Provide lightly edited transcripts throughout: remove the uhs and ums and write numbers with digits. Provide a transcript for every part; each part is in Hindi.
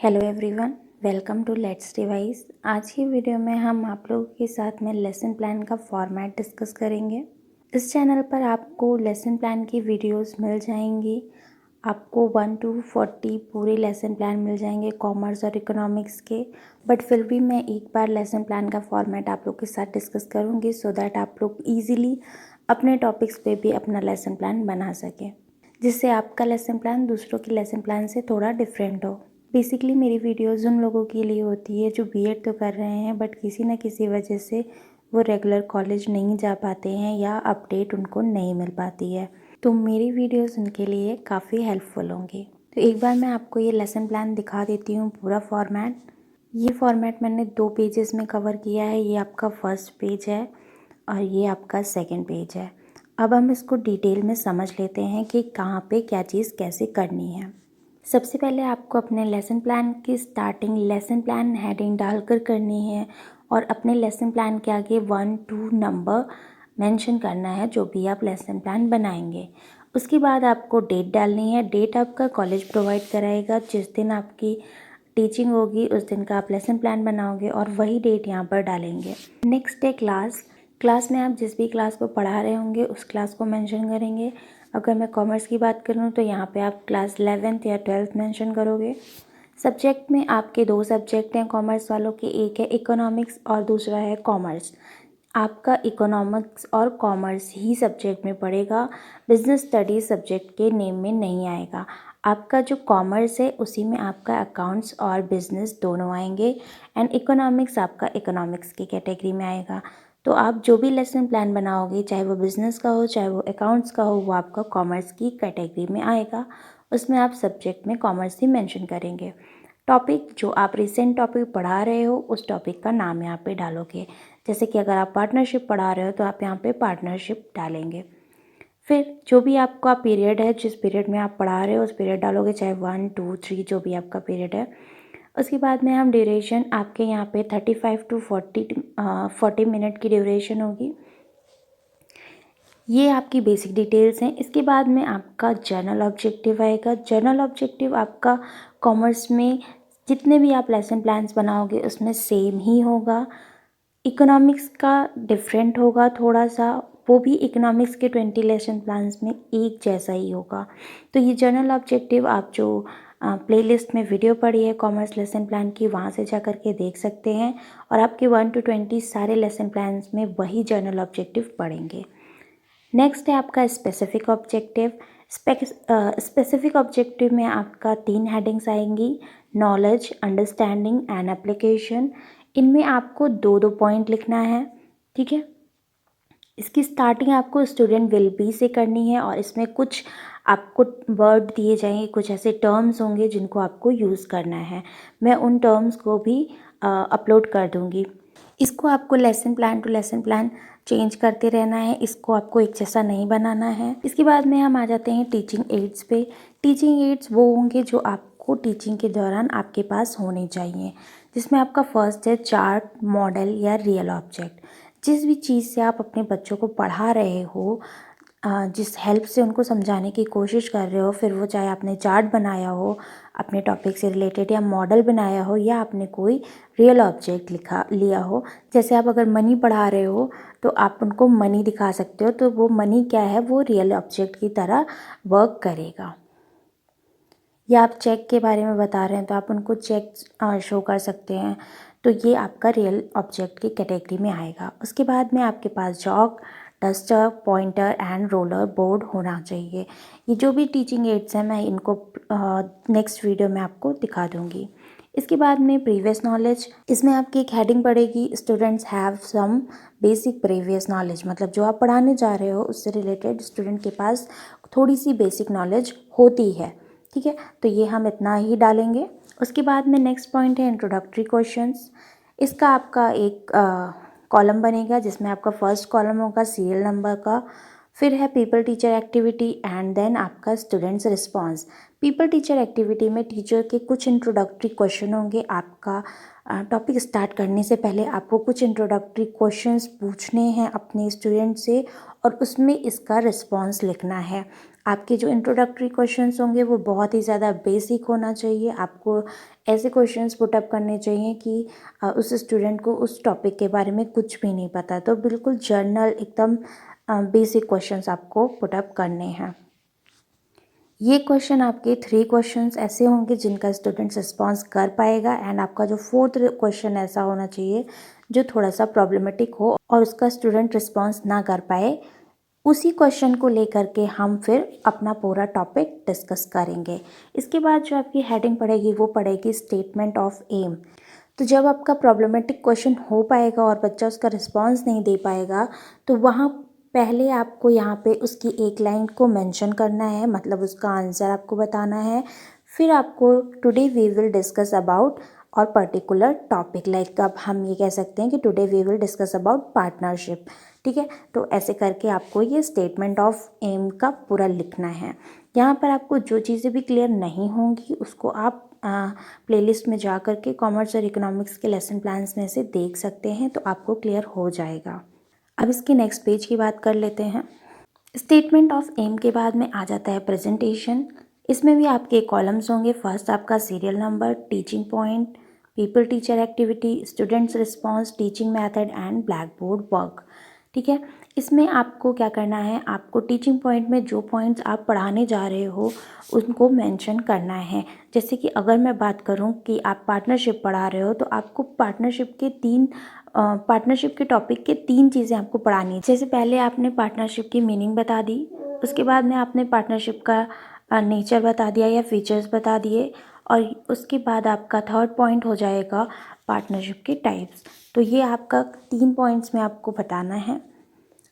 Hello everyone, welcome to let's revise. आज की वीडियो में हम आप लोगों के साथ में लेसन प्लान का फॉर्मेट डिस्कस करेंगे। इस चैनल पर आपको लेसन प्लान की वीडियोस मिल जाएंगी। आपको 1 to 40 पूरे लेसन प्लान मिल जाएंगे कॉमर्स और इकोनॉमिक्स के। बट फिर भी मैं एक बार लेसन प्लान का फॉर्मेट आप लोग के साथ डिस्कस करूँगी सो दैट आप लोग ईजिली अपने टॉपिक्स पे भी अपना लेसन प्लान बना सकें, जिससे आपका लेसन प्लान दूसरों के लेसन प्लान से थोड़ा डिफरेंट हो। बेसिकली मेरी वीडियोज़ उन लोगों के लिए होती है जो बीएड तो कर रहे हैं बट किसी न किसी वजह से वो रेगुलर कॉलेज नहीं जा पाते हैं या अपडेट उनको नहीं मिल पाती है, तो मेरी वीडियोज़ उनके लिए काफ़ी हेल्पफुल होंगी। तो एक बार मैं आपको ये लेसन प्लान दिखा देती हूँ पूरा फॉर्मेट। ये फॉर्मेट मैंने 2 पेजेस में कवर किया है। ये आपका फर्स्ट पेज है और ये आपका सेकंड पेज है। अब हम इसको डिटेल में समझ लेते हैं कि कहाँ पे क्या चीज़ कैसे करनी है। सबसे पहले आपको अपने लेसन प्लान की स्टार्टिंग लेसन प्लान हेडिंग डालकर करनी है और अपने लेसन प्लान के आगे 1 2 नंबर मेंशन करना है जो भी आप लेसन प्लान बनाएंगे। उसके बाद आपको डेट डालनी है। डेट आपका कॉलेज प्रोवाइड कराएगा। जिस दिन आपकी टीचिंग होगी उस दिन का आप लेसन प्लान बनाओगे और वही डेट यहाँ पर डालेंगे। नेक्स्ट डे क्लास में आप जिस भी क्लास को पढ़ा रहे होंगे उस क्लास को मेंशन करेंगे। अगर मैं कॉमर्स की बात करूँ तो यहाँ पे आप क्लास 11th या 12th मेंशन करोगे। सब्जेक्ट में आपके 2 सब्जेक्ट हैं कॉमर्स वालों के, एक है इकोनॉमिक्स और दूसरा है कॉमर्स। आपका इकोनॉमिक्स और कॉमर्स ही सब्जेक्ट में पड़ेगा, बिजनेस स्टडीज़ सब्जेक्ट के नेम में नहीं आएगा। आपका जो कॉमर्स है उसी में आपका अकाउंट्स और बिजनेस दोनों आएंगे एंड इकोनॉमिक्स आपका इकोनॉमिक्स की कैटेगरी में आएगा। तो आप जो भी लेसन प्लान बनाओगे, चाहे वो बिज़नेस का हो चाहे वो अकाउंट्स का हो, वो आपका कॉमर्स की कैटेगरी में आएगा। उसमें आप सब्जेक्ट में कॉमर्स ही मेंशन करेंगे। टॉपिक जो आप रिसेंट टॉपिक पढ़ा रहे हो उस टॉपिक का नाम यहाँ पे डालोगे। जैसे कि अगर आप पार्टनरशिप पढ़ा रहे हो तो आप यहाँ पे पार्टनरशिप डालेंगे। फिर जो भी आपका पीरियड है, जिस पीरियड में आप पढ़ा रहे हो उस पीरियड डालोगे, चाहे 1 2 3 जो भी आपका पीरियड है। उसके बाद में हम ड्यूरेशन आपके यहाँ पे 35 to 40 मिनट की ड्यूरेशन होगी। ये आपकी बेसिक डिटेल्स हैं। इसके बाद में आपका जर्नल ऑब्जेक्टिव आएगा। जर्नल ऑब्जेक्टिव आपका कॉमर्स में जितने भी आप लेसन प्लान्स बनाओगे उसमें सेम ही होगा। इकोनॉमिक्स का डिफरेंट होगा थोड़ा सा, वो भी इकोनॉमिक्स के 20 लेसन प्लान्स में एक जैसा ही होगा। तो ये जर्नल ऑब्जेक्टिव आप जो प्लेलिस्ट में वीडियो पड़ी है कॉमर्स लेसन प्लान की, वहाँ से जा कर के देख सकते हैं और आपके 1 to 20 सारे लेसन प्लान्स में वही जर्नल ऑब्जेक्टिव पढ़ेंगे। नेक्स्ट है आपका स्पेसिफिक ऑब्जेक्टिव। स्पेसिफिक ऑब्जेक्टिव में आपका 3 हेडिंग्स आएंगी, नॉलेज, अंडरस्टैंडिंग एंड एप्लीकेशन। इनमें आपको 2 पॉइंट लिखना है, ठीक है। इसकी स्टार्टिंग आपको स्टूडेंट विल बी से करनी है और इसमें कुछ आपको वर्ड दिए जाएंगे, कुछ ऐसे टर्म्स होंगे जिनको आपको यूज़ करना है। मैं उन टर्म्स को भी अपलोड कर दूँगी। इसको आपको lesson plan to lesson plan change करते रहना है, इसको आपको एक जैसा नहीं बनाना है। इसके बाद में हम आ जाते हैं टीचिंग एड्स पे। टीचिंग एड्स वो होंगे जो आपको टीचिंग के दौरान आपके पास होने चाहिए, जिसमें आपका फर्स्ट है चार्ट, मॉडल या रियल ऑब्जेक्ट। जिस भी चीज़ से आप अपने बच्चों को पढ़ा रहे हो, जिस हेल्प से उनको समझाने की कोशिश कर रहे हो, फिर वो चाहे आपने चार्ट बनाया हो अपने टॉपिक से रिलेटेड या मॉडल बनाया हो या आपने कोई रियल ऑब्जेक्ट लिया हो। जैसे आप अगर मनी पढ़ा रहे हो तो आप उनको मनी दिखा सकते हो, तो वो मनी क्या है वो रियल ऑब्जेक्ट की तरह वर्क करेगा। या आप चेक के बारे में बता रहे हैं तो आप उनको चेक शो कर सकते हैं, तो ये आपका रियल ऑब्जेक्ट की कैटेगरी में आएगा। उसके बाद में आपके पास chalk, duster, pointer and roller board होना चाहिए। ये जो भी टीचिंग एड्स हैं मैं इनको नेक्स्ट वीडियो में आपको दिखा दूँगी। इसके बाद में प्रीवियस नॉलेज, इसमें आपकी एक हेडिंग पड़ेगी, students have some basic previous knowledge. मतलब जो आप पढ़ाने जा रहे हो उससे रिलेटेड स्टूडेंट के पास थोड़ी सी बेसिक नॉलेज होती है, ठीक है। तो ये हम इतना ही डालेंगे। उसके बाद में नेक्स्ट पॉइंट है इंट्रोडक्टरी क्वेश्चंस। इसका आपका एक कॉलम बनेगा जिसमें आपका फर्स्ट कॉलम होगा सीरियल नंबर का, फिर है people teacher activity and then आपका students response. Pupil teacher activity में टीचर के कुछ इंट्रोडक्टरी क्वेश्चन होंगे। आपका टॉपिक स्टार्ट करने से पहले आपको कुछ इंट्रोडक्टरी क्वेश्चंस पूछने हैं अपने स्टूडेंट से और उसमें इसका रिस्पांस लिखना है। आपके जो इंट्रोडक्टरी क्वेश्चंस होंगे वो बहुत ही ज़्यादा बेसिक होना चाहिए। आपको ऐसे क्वेश्चंस पुट अप करने चाहिए कि उस स्टूडेंट को उस टॉपिक के बारे में कुछ भी नहीं पता, तो बिल्कुल जर्नल एकदम बेसिक क्वेश्चंस आपको पुट अप करने हैं। ये क्वेश्चन आपके 3 क्वेश्चंस ऐसे होंगे जिनका स्टूडेंट रिस्पॉन्स कर पाएगा, एंड आपका जो 4th क्वेश्चन ऐसा होना चाहिए जो थोड़ा सा प्रॉब्लमेटिक हो और उसका स्टूडेंट रिस्पॉन्स ना कर पाए। उसी क्वेश्चन को लेकर के हम फिर अपना पूरा टॉपिक डिस्कस करेंगे। इसके बाद जो आपकी हेडिंग पड़ेगी वो पड़ेगी स्टेटमेंट ऑफ एम। तो जब आपका प्रॉब्लमेटिक क्वेश्चन हो पाएगा और बच्चा उसका रिस्पॉन्स नहीं दे पाएगा, तो वहाँ पहले आपको यहाँ पे उसकी एक लाइन को मेंशन करना है, मतलब उसका आंसर आपको बताना है। फिर आपको today we will discuss about और पर्टिकुलर टॉपिक, लाइक अब हम ये कह सकते हैं कि today we will discuss about partnership. ठीक है, तो ऐसे करके आपको ये स्टेटमेंट ऑफ एम का पूरा लिखना है। यहाँ पर आपको जो चीज़ें भी क्लियर नहीं होंगी उसको आप प्लेलिस्ट में जा कर के कॉमर्स और इकोनॉमिक्स के लेसन प्लान्स में से देख सकते हैं, तो आपको क्लियर हो जाएगा। अब इसके नेक्स्ट पेज की बात कर लेते हैं। स्टेटमेंट ऑफ एम के बाद में आ जाता है प्रेजेंटेशन। इसमें भी आपके कॉलम्स होंगे। फर्स्ट आपका serial number, teaching point, people teacher activity, students response, teaching method and black board work. ठीक है, इसमें आपको क्या करना है, आपको टीचिंग पॉइंट में जो पॉइंट्स आप पढ़ाने जा रहे हो उनको मेंशन करना है। जैसे कि अगर मैं बात करूं कि आप पार्टनरशिप पढ़ा रहे हो, तो आपको पार्टनरशिप के टॉपिक के 3 चीज़ें आपको पढ़ानी है। जैसे पहले आपने पार्टनरशिप की मीनिंग बता दी, उसके बाद में आपने पार्टनरशिप का नेचर बता दिया या फीचर्स बता दिए, और उसके बाद आपका 3rd पॉइंट हो जाएगा पार्टनरशिप के टाइप्स। तो ये आपका 3 पॉइंट्स में आपको बताना है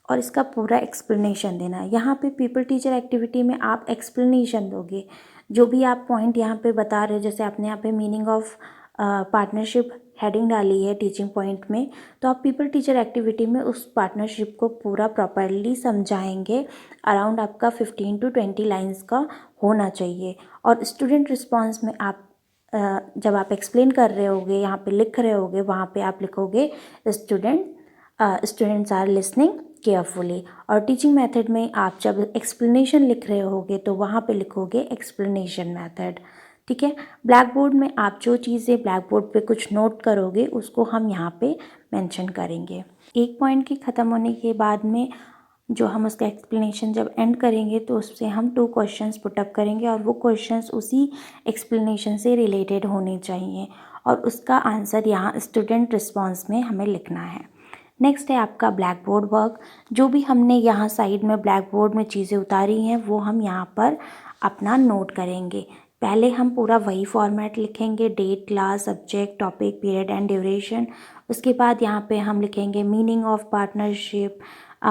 और इसका पूरा एक्सप्लेनेशन देना है। यहाँ पे पीपल टीचर एक्टिविटी में आप एक्सप्लेनेशन दोगे, जो भी आप पॉइंट यहाँ पे बता रहे हो। जैसे आपने यहाँ पे मीनिंग ऑफ पार्टनरशिप हेडिंग डाली है टीचिंग पॉइंट में, तो आप पीपल टीचर एक्टिविटी में उस पार्टनरशिप को पूरा प्रॉपरली समझाएंगे। अराउंड आपका 15 to 20 लाइन्स का होना चाहिए। और स्टूडेंट रिस्पॉन्स में आप जब आप एक्सप्लेन कर रहे होगे, यहाँ पे लिख रहे होगे, वहाँ पे आप लिखोगे स्टूडेंट्स आर लिसनिंग केयरफुली। और टीचिंग मेथड में आप जब एक्सप्लेनेशन लिख रहे होगे तो वहाँ पे लिखोगे एक्सप्लेनेशन मेथड। ठीक है, ब्लैक बोर्ड में आप जो चीज़ें ब्लैक बोर्ड पे कुछ नोट करोगे उसको हम यहाँ पे मेंशन करेंगे। एक पॉइंट के ख़त्म होने के बाद में जो हम उसका एक्सप्लेनेशन जब एंड करेंगे तो उससे हम 2 क्वेश्चंस पुटअप करेंगे, और वो क्वेश्चंस उसी एक्सप्लेनेशन से रिलेटेड होने चाहिए, और उसका आंसर यहाँ स्टूडेंट रिस्पॉन्स में हमें लिखना है। नेक्स्ट है आपका ब्लैक बोर्ड वर्क। जो भी हमने यहाँ साइड में ब्लैक बोर्ड में चीज़ें उतारी हैं वो हम यहाँ पर अपना नोट करेंगे। पहले हम पूरा वही फॉर्मेट लिखेंगे, date, class, subject, topic, period and duration. उसके बाद यहाँ पे हम लिखेंगे meaning of partnership,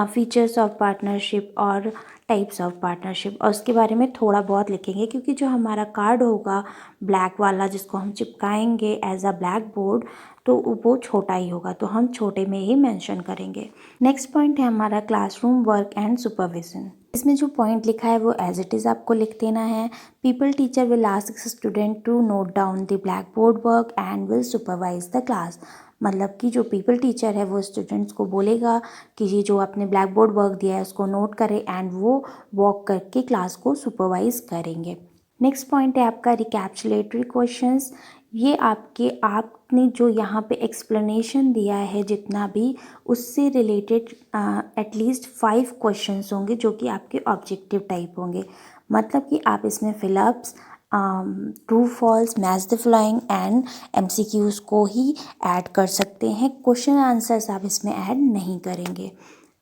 features of partnership और टाइप्स ऑफ पार्टनरशिप, और उसके बारे में थोड़ा बहुत लिखेंगे, क्योंकि जो हमारा कार्ड होगा ब्लैक वाला जिसको हम चिपकाएंगे एज अ ब्लैक बोर्ड, तो वो छोटा ही होगा, तो हम छोटे में ही मेंशन करेंगे। नेक्स्ट पॉइंट है हमारा क्लासरूम वर्क एंड सुपरविजन। इसमें जो पॉइंट लिखा है वो एज इट इज़ आपको लिख देना है। People teacher will ask student to note down the black board work and will supervise the class. मतलब कि जो पीपल टीचर है वो स्टूडेंट्स को बोलेगा कि ये जो आपने ब्लैक बोर्ड वर्क दिया है उसको नोट करें, एंड वो वॉक करके क्लास को सुपरवाइज करेंगे। नेक्स्ट पॉइंट है आपका रिकैप्चुलेटरी क्वेश्चंस। ये आपने जो यहाँ पे एक्सप्लेनेशन दिया है जितना भी, उससे रिलेटेड एटलीस्ट 5 क्वेश्चंस होंगे जो कि आपके ऑब्जेक्टिव टाइप होंगे। मतलब कि आप इसमें fill ups, true false, match the following and MCQs को ही ऐड कर सकते हैं। क्वेश्चन आंसर्स आप इसमें ऐड नहीं करेंगे।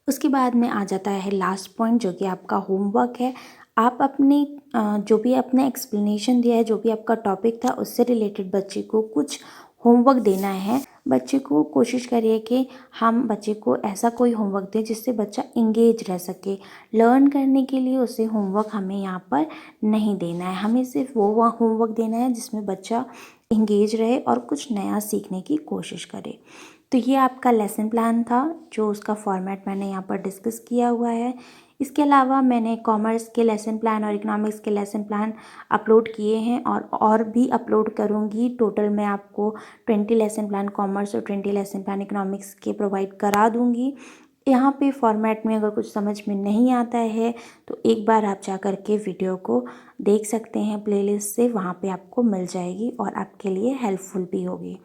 उसके बाद में आ जाता है लास्ट पॉइंट जो कि आपका होमवर्क है। आप अपने जो भी आपने एक्सप्लेनेशन दिया है, जो भी आपका टॉपिक था उससे रिलेटेड बच्चे को कुछ होमवर्क देना है। बच्चे को कोशिश करिए कि हम बच्चे को ऐसा कोई होमवर्क दें जिससे बच्चा इंगेज रह सके। लर्न करने के लिए उसे होमवर्क हमें यहाँ पर नहीं देना है, हमें सिर्फ वो होमवर्क देना है जिसमें बच्चा इंगेज रहे और कुछ नया सीखने की कोशिश करे। तो ये आपका लेसन प्लान था, जो उसका फॉर्मेट मैंने यहाँ पर डिस्कस किया हुआ है। इसके अलावा मैंने कॉमर्स के लेसन प्लान और इकोनॉमिक्स के लेसन प्लान अपलोड किए हैं, और भी अपलोड करूँगी। टोटल मैं आपको 20 लेसन प्लान कॉमर्स और 20 लेसन प्लान इकोनॉमिक्स के प्रोवाइड करा दूँगी। यहाँ पे फॉर्मेट में अगर कुछ समझ में नहीं आता है तो एक बार आप जा कर के वीडियो को देख सकते हैं प्लेलिस्ट से, वहाँ पे आपको मिल जाएगी और आपके लिए हेल्पफुल भी होगी।